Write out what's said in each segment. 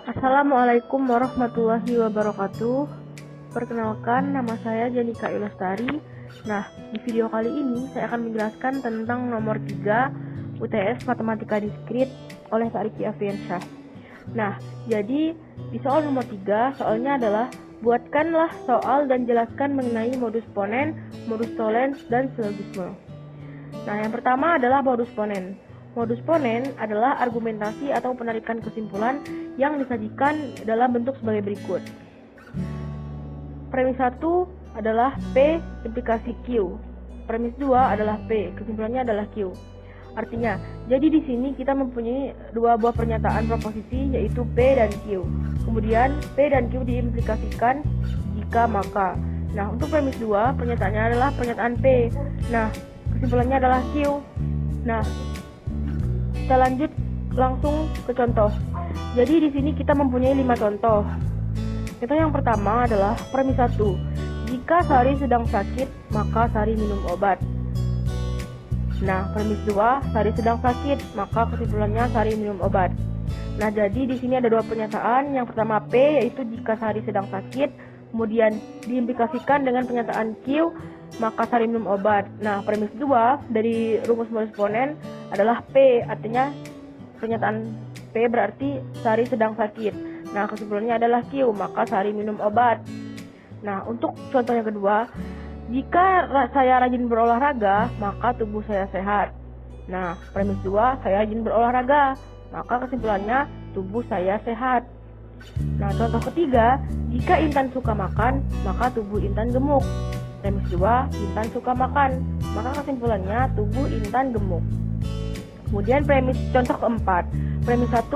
Assalamualaikum warahmatullahi wabarakatuh. Perkenalkan, nama saya Janika Ilustari. Nah, di video kali ini saya akan menjelaskan tentang nomor 3 UTS Matematika Diskrit oleh Pak Riki Afiansyah. Nah, jadi di soal nomor 3, soalnya adalah buatkanlah soal dan jelaskan mengenai modus ponen, modus tollens, dan silogisme. Nah, yang pertama adalah modus ponen. Modus ponen adalah argumentasi atau penarikan kesimpulan yang disajikan dalam bentuk sebagai berikut. Premis 1 adalah P implikasi Q. Premis 2 adalah P, kesimpulannya adalah Q. Artinya, jadi di sini kita mempunyai dua buah pernyataan proposisi yaitu P dan Q. Kemudian P dan Q diimplikasikan jika maka. Nah, untuk premis 2 pernyataannya adalah pernyataan P. Nah, kesimpulannya adalah Q. Nah, kita lanjut langsung ke contoh. Jadi di sini kita mempunyai 5 contoh. Contoh yang pertama adalah premis 1. Jika Sari sedang sakit, maka Sari minum obat. Nah, premis 2, Sari sedang sakit, maka kesimpulannya Sari minum obat. Nah, jadi di sini ada dua pernyataan. Yang pertama P, yaitu jika Sari sedang sakit, kemudian diimplikasikan dengan pernyataan Q, maka Sari minum obat. Nah, premis 2 dari rumus modus ponen adalah P, artinya pernyataan P berarti Sari sedang sakit. Nah, kesimpulannya adalah Q, maka Sari minum obat. Nah, untuk contoh yang kedua, jika saya rajin berolahraga, maka tubuh saya sehat. Nah, premis 2, saya rajin berolahraga, maka kesimpulannya tubuh saya sehat. Nah, contoh ketiga, jika Intan suka makan, maka tubuh Intan gemuk. Premis 2, Intan suka makan, maka kesimpulannya tubuh Intan gemuk. Kemudian premis contoh keempat, premis 1,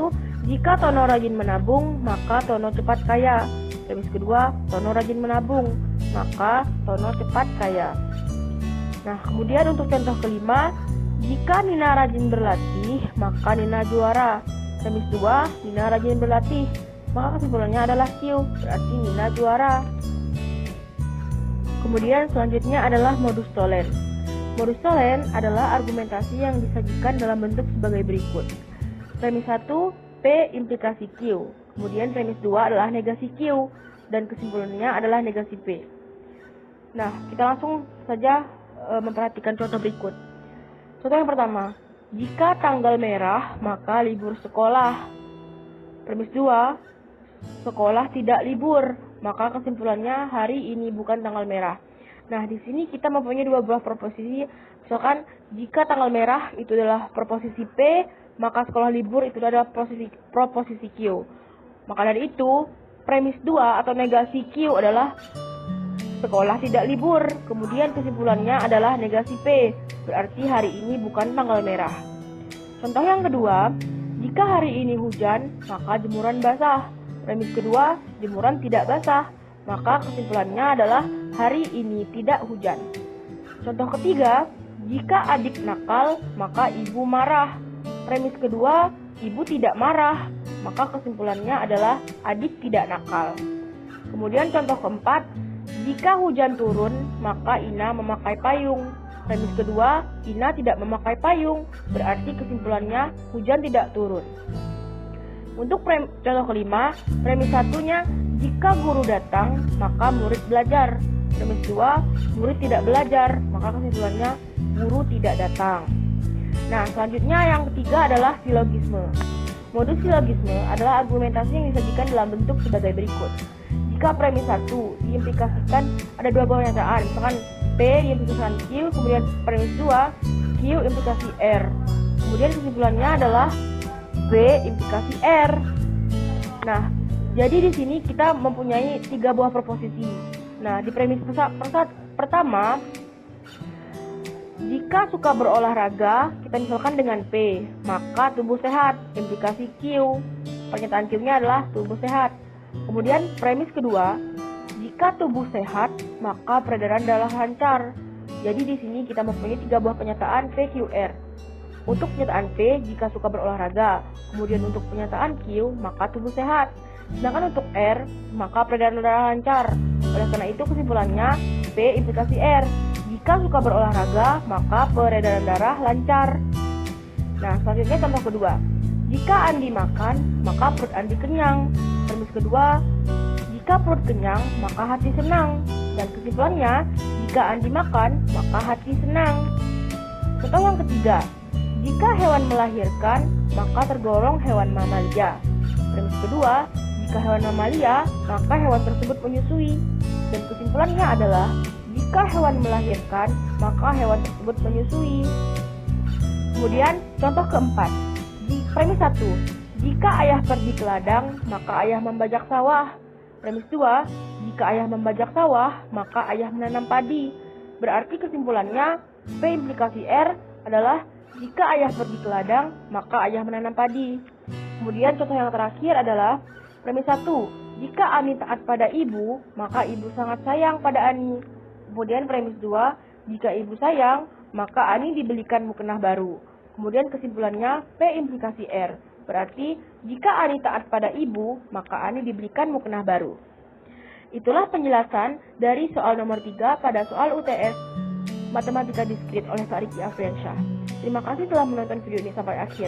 jika Tono rajin menabung, maka Tono cepat kaya. Premis kedua, Tono rajin menabung, maka Tono cepat kaya. Nah, kemudian untuk contoh kelima, jika Nina rajin berlatih, maka Nina juara. Premis 2, Nina rajin berlatih, maka kesimpulannya adalah Q, berarti Nina juara. Kemudian selanjutnya adalah modus tollens. Modus tollens adalah argumentasi yang disajikan dalam bentuk sebagai berikut. Premis 1, P implikasi Q. Kemudian premis 2 adalah negasi Q. Dan kesimpulannya adalah negasi P. Nah, kita langsung saja memperhatikan contoh berikut. Contoh yang pertama, jika tanggal merah, maka libur sekolah. Premis 2, sekolah tidak libur, maka kesimpulannya hari ini bukan tanggal merah. Nah, di sini kita mempunyai dua buah proposisi. Misalkan jika tanggal merah itu adalah proposisi P, maka sekolah libur itu adalah proposisi Q. Maka dari itu, premis 2 atau negasi Q adalah sekolah tidak libur. Kemudian kesimpulannya adalah negasi P, berarti hari ini bukan tanggal merah. Contoh yang kedua, jika hari ini hujan, maka jemuran basah. Premis kedua, jemuran tidak basah, maka kesimpulannya adalah hari ini tidak hujan. Contoh ketiga, jika adik nakal, maka ibu marah. Premis kedua, ibu tidak marah, maka kesimpulannya adalah adik tidak nakal. Kemudian contoh keempat, jika hujan turun, maka Ina memakai payung. Premis kedua, Ina tidak memakai payung, berarti kesimpulannya hujan tidak turun. Untuk contoh kelima, premis satunya, jika guru datang, maka murid belajar. Premis 2, murid tidak belajar, maka kesimpulannya guru tidak datang. Nah, selanjutnya yang ketiga adalah silogisme. Modus silogisme adalah argumentasi yang disajikan dalam bentuk sebagai berikut. Jika premis 1 diimplikasikan ada dua buah pernyataan, misalkan P diimplikasikan Q, kemudian premis 2 Q implikasi R. Kemudian kesimpulannya adalah B implikasi R. Nah, jadi di sini kita mempunyai 3 buah proposisi. Nah, di premis pertama, jika suka berolahraga, kita misalkan dengan P, maka tubuh sehat, implikasi Q. Pernyataan Q-nya adalah tubuh sehat. Kemudian premis kedua, jika tubuh sehat, maka peredaran darah lancar. Jadi di sini kita mempunyai 3 buah pernyataan P, Q, R. Untuk pernyataan P, jika suka berolahraga. Kemudian untuk pernyataan Q, maka tubuh sehat. Sedangkan untuk R, maka peredaran darah lancar. Oleh karena itu kesimpulannya P implikasi R. Jika suka berolahraga, maka peredaran darah lancar. Nah, selanjutnya contoh kedua. jika Andi makan, maka perut Andi kenyang. Premis kedua, jika perut kenyang, maka hati senang. Dan kesimpulannya, jika Andi makan, maka hati senang. Contoh yang ketiga, jika hewan melahirkan, maka tergolong hewan mamalia. Premis kedua, jika hewan mamalia, maka hewan tersebut menyusui. Dan kesimpulannya adalah, jika hewan melahirkan, maka hewan tersebut menyusui. Kemudian, contoh keempat, premis 1, jika ayah pergi ke ladang, maka ayah membajak sawah. Premis 2, jika ayah membajak sawah, maka ayah menanam padi. Berarti kesimpulannya, P implikasi R adalah jika ayah pergi ke ladang, maka ayah menanam padi. Kemudian contoh yang terakhir adalah premis 1, jika Ani taat pada ibu, maka ibu sangat sayang pada Ani. Kemudian premis 2, jika ibu sayang, maka Ani dibelikan mukena baru. Kemudian kesimpulannya P implikasi R. Berarti, jika Ani taat pada ibu, maka Ani diberikan mukena baru. Itulah penjelasan dari soal nomor 3 pada soal UTS Matematika Diskrit oleh Kak Riki Afriansyah. Terima kasih telah menonton video ini sampai akhir.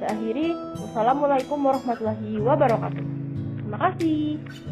Saya akhiri, wassalamualaikum warahmatullahi wabarakatuh. Terima kasih.